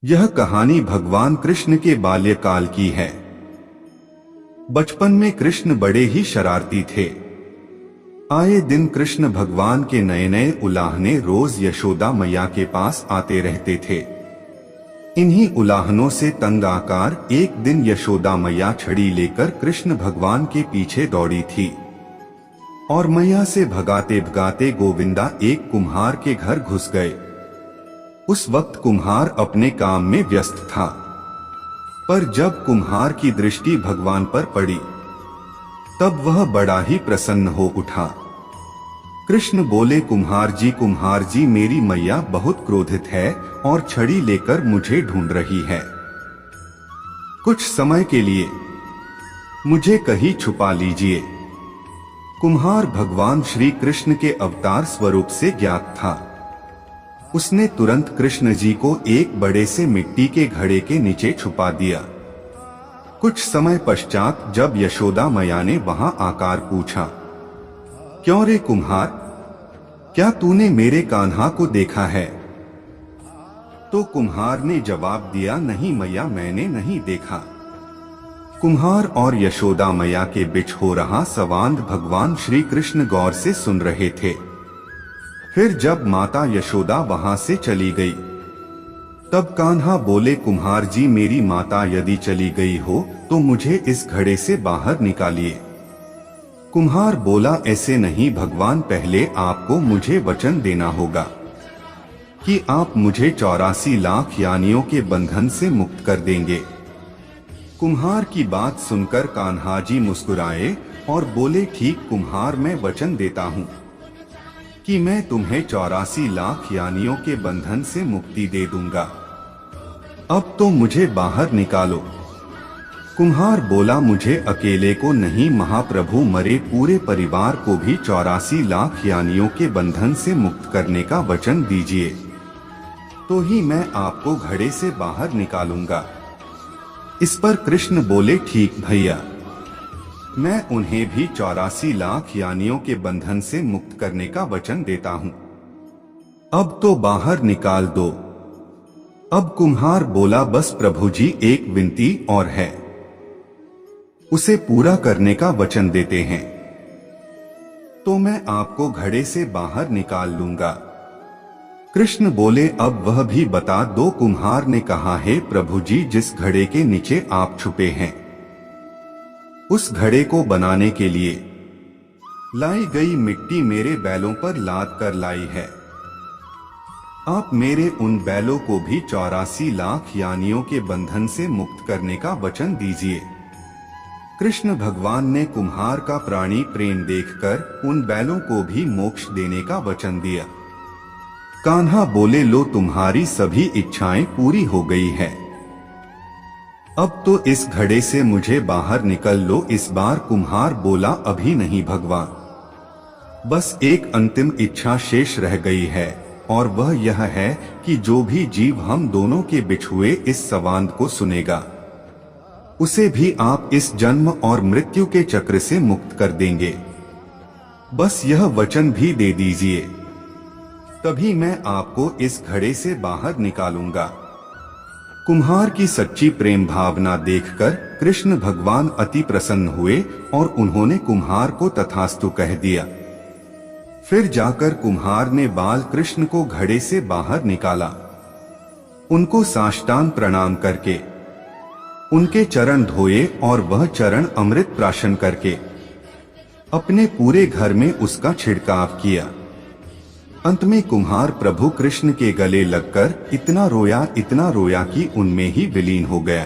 यह कहानी भगवान कृष्ण के बाल्यकाल की है। बचपन में कृष्ण बड़े ही शरारती थे। आए दिन कृष्ण भगवान के नए नए उलाहने रोज यशोदा मैया के पास आते रहते थे। इन्हीं उलाहनों से तंग आकर एक दिन यशोदा मैया छड़ी लेकर कृष्ण भगवान के पीछे दौड़ी थी और मैया से भगाते भगाते गोविंदा एक कुम्हार के घर घुस गए। उस वक्त कुम्हार अपने काम में व्यस्त था, पर जब कुम्हार की दृष्टि भगवान पर पड़ी तब वह बड़ा ही प्रसन्न हो उठा। कृष्ण बोले, कुम्हार जी मेरी मैया बहुत क्रोधित है और छड़ी लेकर मुझे ढूंढ रही है। कुछ समय के लिए मुझे कहीं छुपा लीजिए। कुम्हार भगवान श्री कृष्ण के अवतार स्वरूप से ज्ञात था। उसने तुरंत कृष्ण जी को एक बड़े से मिट्टी के घड़े के नीचे छुपा दिया। कुछ समय पश्चात जब यशोदा मैया ने वहां आकर पूछा, क्यों रे कुम्हार, क्या तूने मेरे कान्हा को देखा है? तो कुम्हार ने जवाब दिया, नहीं मैया, मैंने नहीं देखा। कुम्हार और यशोदा मैया के बीच हो रहा संवाद भगवान श्री कृष्ण गौर से सुन रहे थे। फिर जब माता यशोदा वहां से चली गई तब कान्हा बोले, कुम्हार जी मेरी माता यदि चली गई हो तो मुझे इस घड़े से बाहर निकालिए। कुम्हार बोला, ऐसे नहीं भगवान, पहले आपको मुझे वचन देना होगा कि आप मुझे 84 लाख यानियों के बंधन से मुक्त कर देंगे। कुम्हार की बात सुनकर कान्हा जी मुस्कुराए और बोले, ठीक कुम्हार, मैं वचन देता हूँ कि मैं तुम्हें 84 लाख यानियों के बंधन से मुक्ति दे दूंगा। अब तो मुझे बाहर निकालो। कुम्हार बोला, मुझे अकेले को नहीं महाप्रभु, मरे पूरे परिवार को भी 84 लाख यानियों के बंधन से मुक्त करने का वचन दीजिए, तो ही मैं आपको घड़े से बाहर निकालूंगा। इस पर कृष्ण बोले, ठीक भैया, मैं उन्हें भी 84 लाख यानियों के बंधन से मुक्त करने का वचन देता हूं। अब तो बाहर निकाल दो। अब कुम्हार बोला, बस प्रभु जी, एक विनती और है, उसे पूरा करने का वचन देते हैं तो मैं आपको घड़े से बाहर निकाल लूंगा। कृष्ण बोले, अब वह भी बता दो। कुम्हार ने कहा, हे प्रभु जी, जिस घड़े के नीचे आप छुपे हैं उस घड़े को बनाने के लिए लाई गई मिट्टी मेरे बैलों पर लाद कर लाई है। आप मेरे उन बैलों को भी 84 लाख यानियों के बंधन से मुक्त करने का वचन दीजिए। कृष्ण भगवान ने कुम्हार का प्राणी प्रेम देखकर उन बैलों को भी मोक्ष देने का वचन दिया। कान्हा बोले, लो तुम्हारी सभी इच्छाएं पूरी हो गई है, अब तो इस घड़े से मुझे बाहर निकल लो। इस बार कुम्हार बोला, अभी नहीं भगवान, बस एक अंतिम इच्छा शेष रह गई है और वह यह है कि जो भी जीव हम दोनों के बीच हुए इस संवाद को सुनेगा उसे भी आप इस जन्म और मृत्यु के चक्र से मुक्त कर देंगे। बस यह वचन भी दे दीजिए, तभी मैं आपको इस घड़े से बाहर निकालूंगा। कुम्हार की सच्ची प्रेम भावना देखकर कृष्ण भगवान अति प्रसन्न हुए और उन्होंने कुम्हार को तथास्तु कह दिया। फिर जाकर कुम्हार ने बाल कृष्ण को घड़े से बाहर निकाला। उनको साष्टांग प्रणाम करके उनके चरण धोए और वह चरण अमृत प्राशन करके अपने पूरे घर में उसका छिड़काव किया। अंत में कुम्हार प्रभु कृष्ण के गले लगकर इतना रोया कि उनमें ही विलीन हो गया।